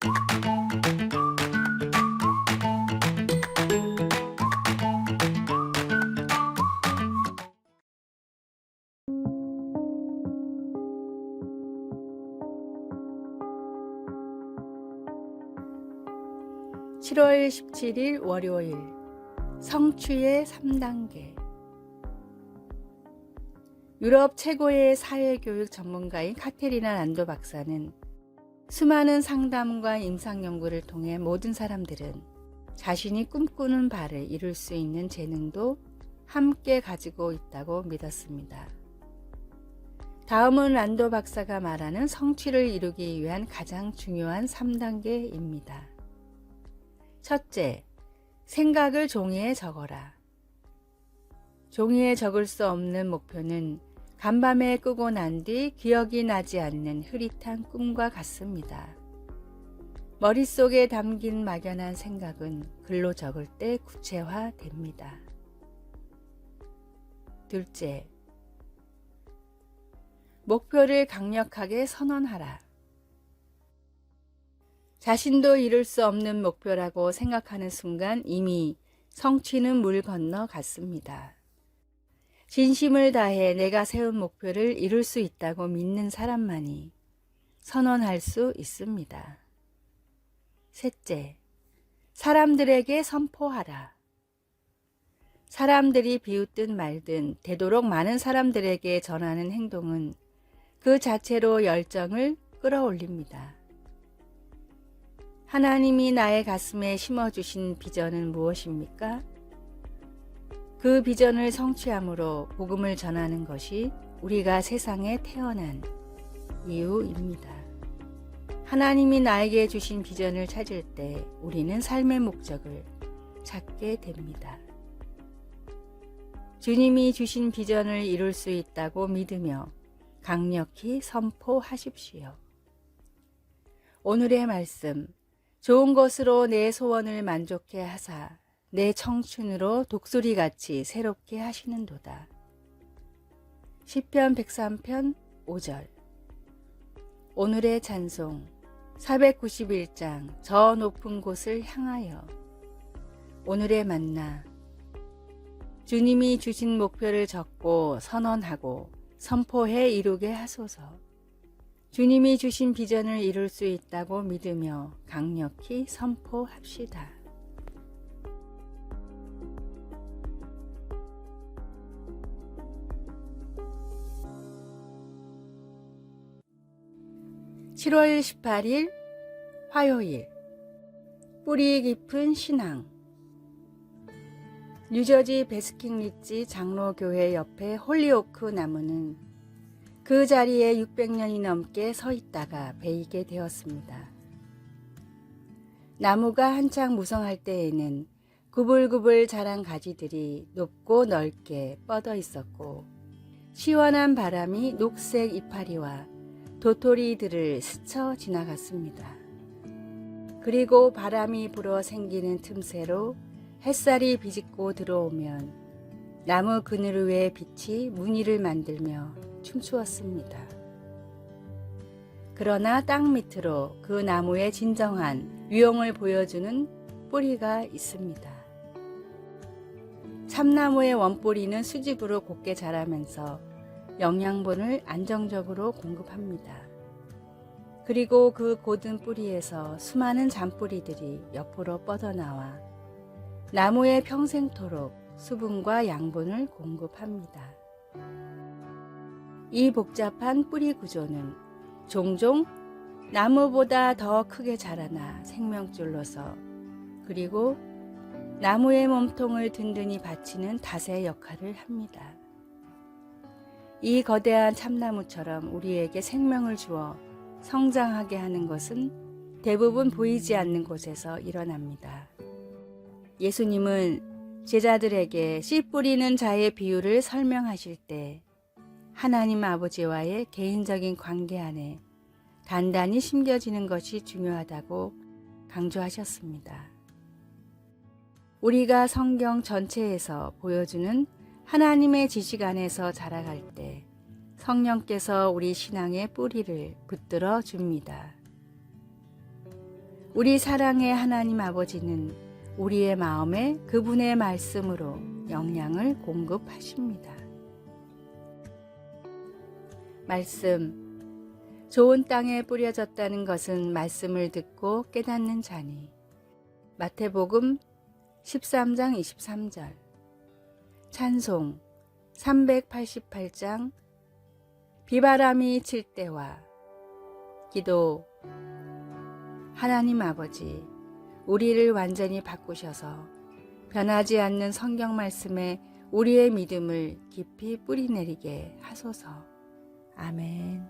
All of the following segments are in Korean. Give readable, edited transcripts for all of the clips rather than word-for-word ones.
7월 17일 월요일 성취의 3단계. 유럽 최고의 사회교육 전문가인 카테리나 란도 박사는 수많은 상담과 임상 연구를 통해 모든 사람들은 자신이 꿈꾸는 바를 이룰 수 있는 재능도 함께 가지고 있다고 믿었습니다. 다음은 란도 박사가 말하는 성취를 이루기 위한 가장 중요한 3단계입니다. 첫째, 생각을 종이에 적어라. 종이에 적을 수 없는 목표는 간밤에 꾸고 난 뒤 기억이 나지 않는 흐릿한 꿈과 같습니다. 머릿속에 담긴 막연한 생각은 글로 적을 때 구체화됩니다. 둘째, 목표를 강력하게 선언하라. 자신도 이룰 수 없는 목표라고 생각하는 순간 이미 성취는 물 건너 갔습니다. 진심을 다해 내가 세운 목표를 이룰 수 있다고 믿는 사람만이 선언할 수 있습니다. 셋째, 사람들에게 선포하라. 사람들이 비웃든 말든 되도록 많은 사람들에게 전하는 행동은 그 자체로 열정을 끌어올립니다. 하나님이 나의 가슴에 심어주신 비전은 무엇입니까? 그 비전을 성취함으로 복음을 전하는 것이 우리가 세상에 태어난 이유입니다. 하나님이 나에게 주신 비전을 찾을 때 우리는 삶의 목적을 찾게 됩니다. 주님이 주신 비전을 이룰 수 있다고 믿으며 강력히 선포하십시오. 오늘의 말씀, 좋은 것으로 내 소원을 만족해 하사 내 청춘으로 독수리같이 새롭게 하시는도다. 시편 103편 5절. 오늘의 찬송 491장 저 높은 곳을 향하여. 오늘의 만나, 주님이 주신 목표를 적고 선언하고 선포해 이루게 하소서. 주님이 주신 비전을 이룰 수 있다고 믿으며 강력히 선포합시다. (7월 18일) 화요일. 뿌리 깊은 신앙. 뉴저지 베스킨리지 장로교회 옆에 홀리오크 나무는 그 자리에 600년이 넘게 서 있다가 베이게 되었습니다. 나무가 한창 무성할 때에는 구불구불 자란 가지들이 높고 넓게 뻗어 있었고 시원한 바람이 녹색 이파리와 도토리들을 스쳐 지나갔습니다. 그리고 바람이 불어 생기는 틈새로 햇살이 비집고 들어오면 나무 그늘 위에 빛이 무늬를 만들며 춤추었습니다. 그러나 땅 밑으로 그 나무의 진정한 유형을 보여주는 뿌리가 있습니다. 참나무의 원뿌리는 수직으로 곧게 자라면서 영양분을 안정적으로 공급합니다. 그리고 그 곧은 뿌리에서 수많은 잔뿌리들이 옆으로 뻗어나와 나무에 평생토록 수분과 양분을 공급합니다. 이 복잡한 뿌리 구조는 종종 나무보다 더 크게 자라나 생명줄로서 그리고 나무의 몸통을 든든히 받치는 닷의 역할을 합니다. 이 거대한 참나무처럼 우리에게 생명을 주어 성장하게 하는 것은 대부분 보이지 않는 곳에서 일어납니다. 예수님은 제자들에게 씨 뿌리는 자의 비유를 설명하실 때 하나님 아버지와의 개인적인 관계 안에 단단히 심겨지는 것이 중요하다고 강조하셨습니다. 우리가 성경 전체에서 보여주는 하나님의 지식 안에서 자라갈 때 성령께서 우리 신앙의 뿌리를 붙들어 줍니다. 우리 사랑의 하나님 아버지는 우리의 마음에 그분의 말씀으로 영양을 공급하십니다. 말씀. 좋은 땅에 뿌려졌다는 것은 말씀을 듣고 깨닫는 자니. 마태복음 13장 23절. 찬송 388장. 비바람이 칠 때와. 기도. 하나님 아버지, 우리를 완전히 바꾸셔서 변하지 않는 성경 말씀에 우리의 믿음을 깊이 뿌리내리게 하소서. 아멘.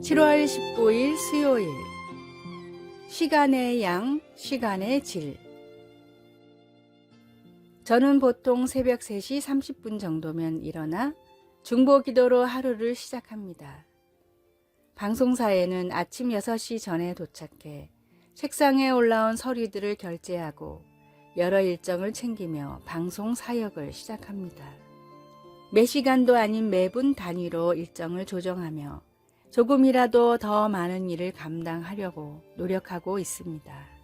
7월 19일 수요일. 시간의 양, 시간의 질. 저는 보통 새벽 3시 30분 정도면 일어나 중보 기도로 하루를 시작합니다. 방송사에는 아침 6시 전에 도착해 책상에 올라온 서류들을 결제하고 여러 일정을 챙기며 방송 사역을 시작합니다. 매 시간도 아닌 매분 단위로 일정을 조정하며 조금이라도 더 많은 일을 감당하려고 노력하고 있습니다.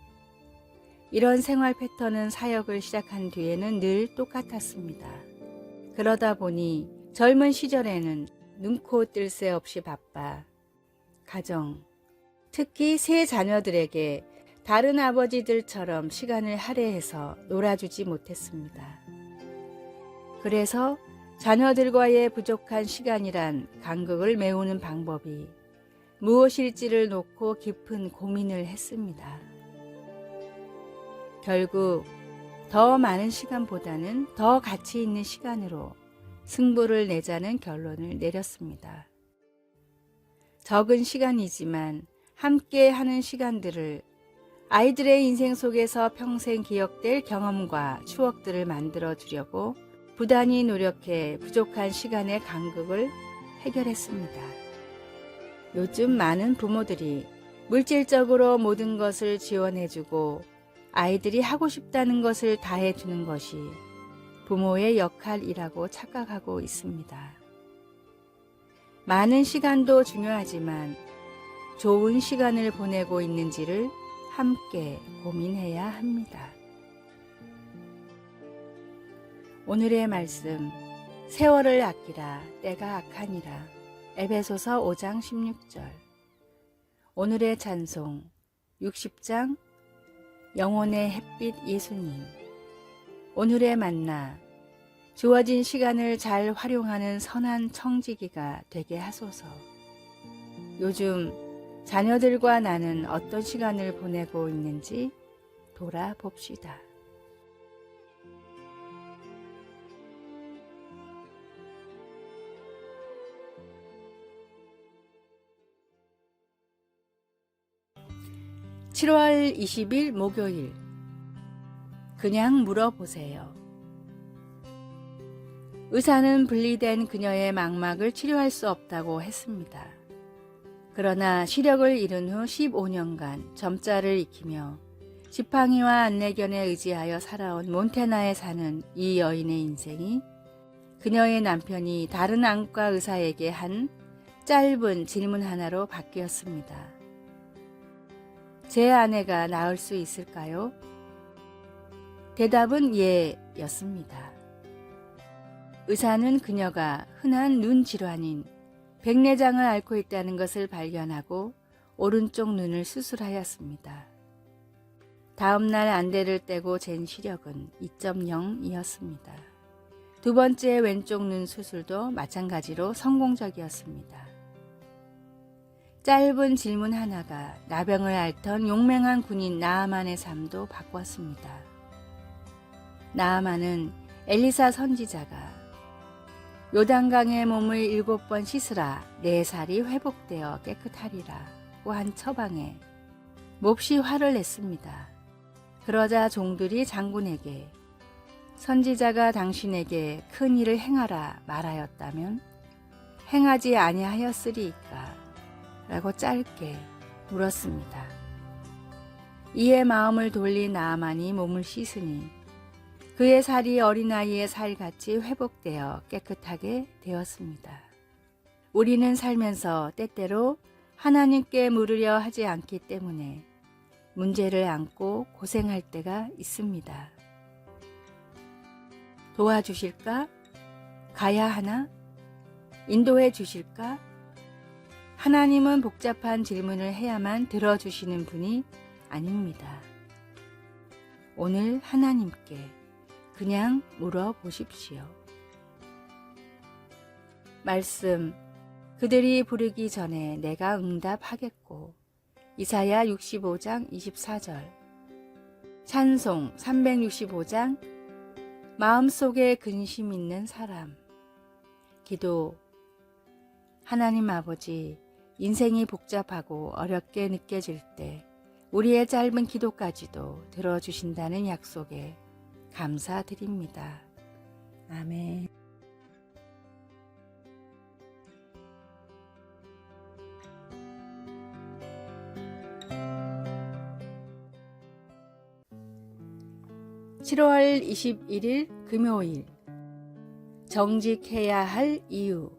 이런 생활 패턴은 사역을 시작한 뒤에는 늘 똑같았습니다. 그러다 보니 젊은 시절에는 눈코 뜰 새 없이 바빠 가정, 특히 세 자녀들에게 다른 아버지들처럼 시간을 할애해서 놀아주지 못했습니다. 그래서 자녀들과의 부족한 시간이란 간극을 메우는 방법이 무엇일지를 놓고 깊은 고민을 했습니다. 결국 더 많은 시간보다는 더 가치 있는 시간으로 승부를 내자는 결론을 내렸습니다. 적은 시간이지만 함께 하는 시간들을 아이들의 인생 속에서 평생 기억될 경험과 추억들을 만들어 주려고 부단히 노력해 부족한 시간의 간극을 해결했습니다. 요즘 많은 부모들이 물질적으로 모든 것을 지원해주고 아이들이 하고 싶다는 것을 다 해주는 것이 부모의 역할이라고 착각하고 있습니다. 많은 시간도 중요하지만 좋은 시간을 보내고 있는지를 함께 고민해야 합니다. 오늘의 말씀, 세월을 아끼라 때가 악하니라. 에베소서 5장 16절. 오늘의 찬송, 60장 영혼의 햇빛 예수님. 오늘의 만나, 주어진 시간을 잘 활용하는 선한 청지기가 되게 하소서. 요즘 자녀들과 나는 어떤 시간을 보내고 있는지 돌아봅시다. (7월 20일) 목요일. 그냥 물어보세요. 의사는 분리된 그녀의 망막을 치료할 수 없다고 했습니다. 그러나 시력을 잃은 후 15년간 점자를 익히며 지팡이와 안내견에 의지하여 살아온 몬태나에 사는 이 여인의 인생이 그녀의 남편이 다른 안과 의사에게 한 짧은 질문 하나로 바뀌었습니다. 제 아내가 나을 수 있을까요? 대답은 예 였습니다. 의사는 그녀가 흔한 눈 질환인 백내장을 앓고 있다는 것을 발견하고 오른쪽 눈을 수술하였습니다. 다음 날 안대를 떼고 잰 시력은 2.0이었습니다. 두 번째 왼쪽 눈 수술도 마찬가지로 성공적이었습니다. 짧은 질문 하나가 나병을 앓던 용맹한 군인 나아만의 삶도 바꿨습니다. 나아만은 엘리사 선지자가 요단강에 몸을 7번 씻으라 내 살이 회복되어 깨끗하리라고 한 처방에 몹시 화를 냈습니다. 그러자 종들이 장군에게 선지자가 당신에게 큰 일을 행하라 말하였다면 행하지 아니하였으리이까? 라고 짧게 물었습니다. 이에 마음을 돌린 나아만이 몸을 씻으니 그의 살이 어린아이의 살같이 회복되어 깨끗하게 되었습니다. 우리는 살면서 때때로 하나님께 물으려 하지 않기 때문에 문제를 안고 고생할 때가 있습니다. 도와주실까? 가야 하나? 인도해 주실까? 하나님은 복잡한 질문을 해야만 들어주시는 분이 아닙니다. 오늘 하나님께 그냥 물어보십시오. 말씀, 그들이 부르기 전에 내가 응답하겠고. 이사야 65장 24절. 찬송 365장 마음속에 근심 있는 사람. 기도. 하나님 아버지, 인생이 복잡하고 어렵게 느껴질 때 우리의 짧은 기도까지도 들어주신다는 약속에 감사드립니다. 아멘. (7월 21일) 금요일. 정직해야 할 이유.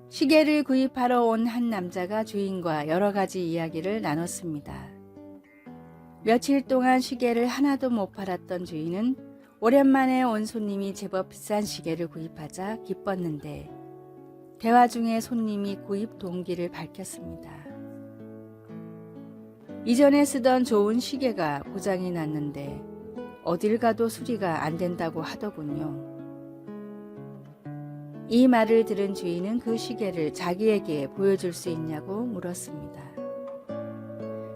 시계를 구입하러 온 한 남자가 주인과 여러 가지 이야기를 나눴습니다. 며칠 동안 시계를 하나도 못 팔았던 주인은 오랜만에 온 손님이 제법 비싼 시계를 구입하자 기뻤는데, 대화 중에 손님이 구입 동기를 밝혔습니다. 이전에 쓰던 좋은 시계가 고장이 났는데 어딜 가도 수리가 안 된다고 하더군요. 이 말을 들은 주인은 그 시계를 자기에게 보여줄 수 있냐고 물었습니다.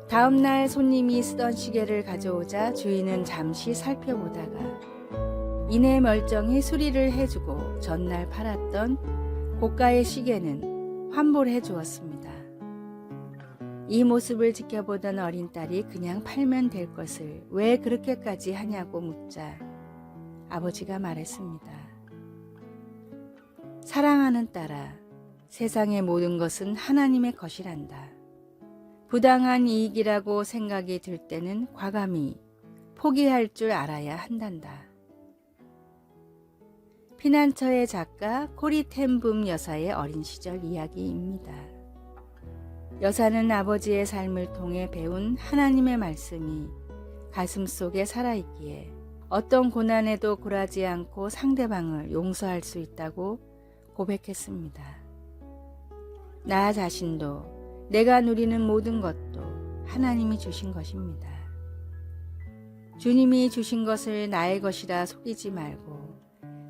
다음 날 손님이 쓰던 시계를 가져오자 주인은 잠시 살펴보다가 이내 멀쩡히 수리를 해주고 전날 팔았던 고가의 시계는 환불해 주었습니다. 이 모습을 지켜보던 어린 딸이 그냥 팔면 될 것을 왜 그렇게까지 하냐고 묻자 아버지가 말했습니다. 사랑하는 딸아, 세상의 모든 것은 하나님의 것이란다. 부당한 이익이라고 생각이 들 때는 과감히 포기할 줄 알아야 한단다. 피난처의 작가 코리 텐붐 여사의 어린 시절 이야기입니다. 여사는 아버지의 삶을 통해 배운 하나님의 말씀이 가슴속에 살아있기에 어떤 고난에도 굴하지 않고 상대방을 용서할 수 있다고 고백했습니다. 나 자신도 내가 누리는 모든 것도 하나님이 주신 것입니다. 주님이 주신 것을 나의 것이라 속이지 말고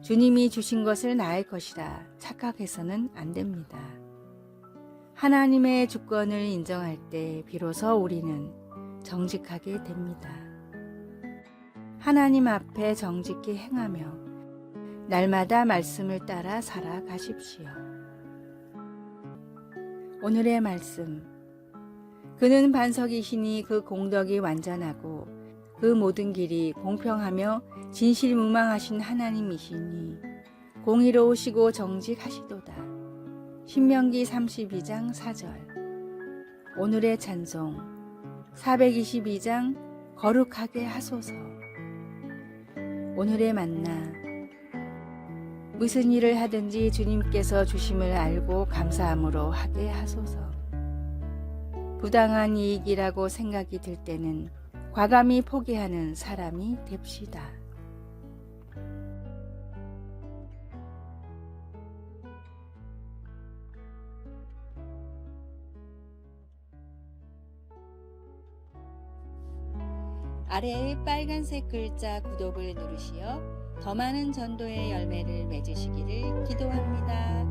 주님이 주신 것을 나의 것이라 착각해서는 안 됩니다. 하나님의 주권을 인정할 때 비로소 우리는 정직하게 됩니다. 하나님 앞에 정직히 행하며 날마다 말씀을 따라 살아가십시오. 오늘의 말씀. 그는 반석이시니 그 공덕이 완전하고 그 모든 길이 공평하며 진실무망하신 하나님이시니 공의로우시고 정직하시도다. 신명기 32장 4절. 오늘의 찬송 422장 거룩하게 하소서. 오늘의 만나. 무슨 일을 하든지 주님께서 주심을 알고 감사함으로 하게 하소서. 부당한 이익이라고 생각이 들 때는 과감히 포기하는 사람이 됩시다. 아래의 빨간색 글자 구독을 누르시어 더 많은 전도의 열매를 맺으시기를 기도합니다.